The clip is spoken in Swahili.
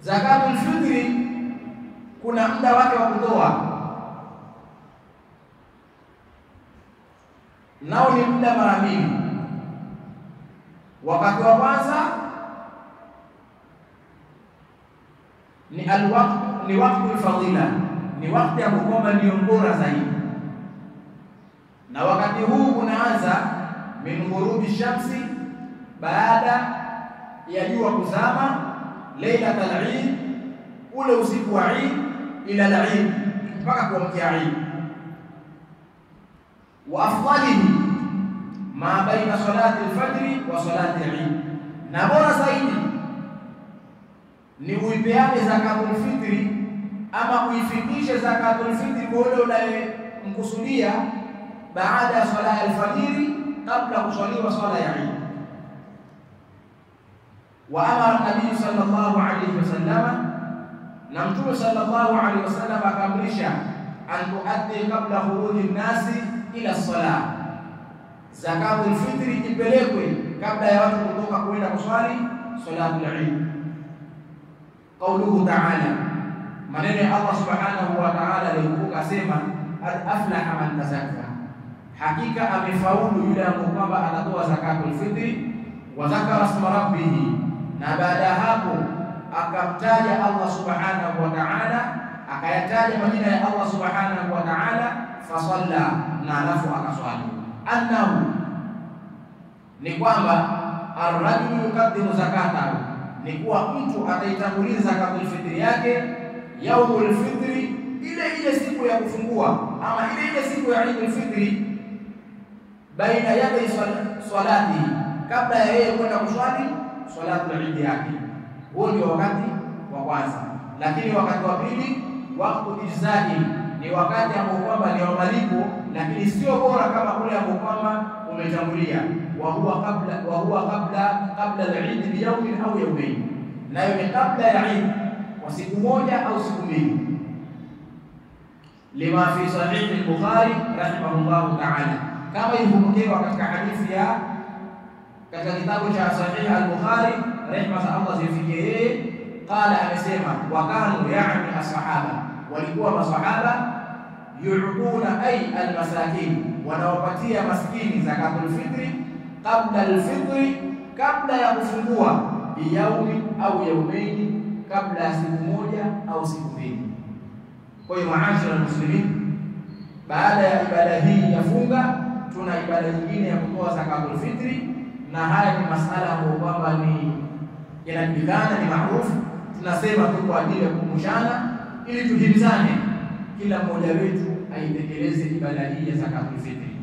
Zakatul fitri kuna muda wake wa kutoa, nao ni muda mara mbili. Wakati wa kwanza ni wakati fadhila, ni wakati ambao ni bora zaidi, na wakati huu unaanza min ghurubi shamsi, baada ya jua kuzama, lailatul Eid, ule usiku wa Eid, ila al-Eid, mpaka kuamkia Eid. Wa afdalihi ma baina salati al-fajr wa salati al-Eid, na bora zaidi ni uipeane zakatul fitri ama uifikishe zakatul fitri kwa ule unayemkusudia baada ya swala al-fajr, kabla kuswaliwa swala ya Eid. Wa amara Nabii sallallahu alayhi wasallam, na Mtume sallallahu alayhi wasallam akamrisha an tuaddi qabla khuruji nasi ila salah, zakatul fitri ipelekwe kabla ya watu kutoka kwenda kuswali salatul Eid. Qauluhu ta'ala, maneno ya Allah subhanahu wa ta'ala aliyokuwa sema qad aflaha man tazakka, hakika amefaulu yule ambaye anatoa zakatul fitri, wa zakara isma rabbih, na baada hapo akamtaja Allah subhanahu wa ta'ala, akayataja majina ya Allah subhanahu wa ta'ala, fasalla, na alafu akaswali. Annahu, ni kwamba ar-rajulu yuqaddimu zakatahu, ni kuwa mtu ataitanguliza zakatul fitri yake yaumul fitri, ile siku ya kufungua ama ile siku ya Eidul Fitri, baina yaday salati, kabla ya yeye kwenda kuswali salatul Eid yake. Huo ndio wakati wa kwanza. Lakini wakati wa pili, wakati ijzai, ni wakati ambao kwamba ni wa malipo, lakini sio bora kama ule ambao kwamba umetangulia. Wa huwa qabla al-Eid bi yawmin au yawmayn, nayo ni kabla ya Eid kwa siku moja au siku mbili. Lima fi sahih al-Bukhari rahimahullah ta'ala, kama ilivyopokewa katika hadithi ya katika kitabu cha Sahih al-Bukhari, rehma za Allah zifikie yeye, qala, amesema, wa kanu ya'ni as-sahaba, walikuwa masahaba, yu'tuna ay al-masakin, wanawapatia maskini zakatul fitri qabla al-fitri, kabla ya kufungua, biyaumi au yaumaini, kabla ya siku moja au siku mbili. Kwa hiyo maashara muslimin, baada ya ibada hii ya funga tuna ibada nyingine ya kutoa zakatul fitri, na haya ni masala ambayo kwamba ni yanajulikana, ni maarufu. Tunasema tu kwa ajili ya kukumbushana, ili tuhimizane, kila mmoja wetu aitekeleze ibada hii ya zakatul fitri.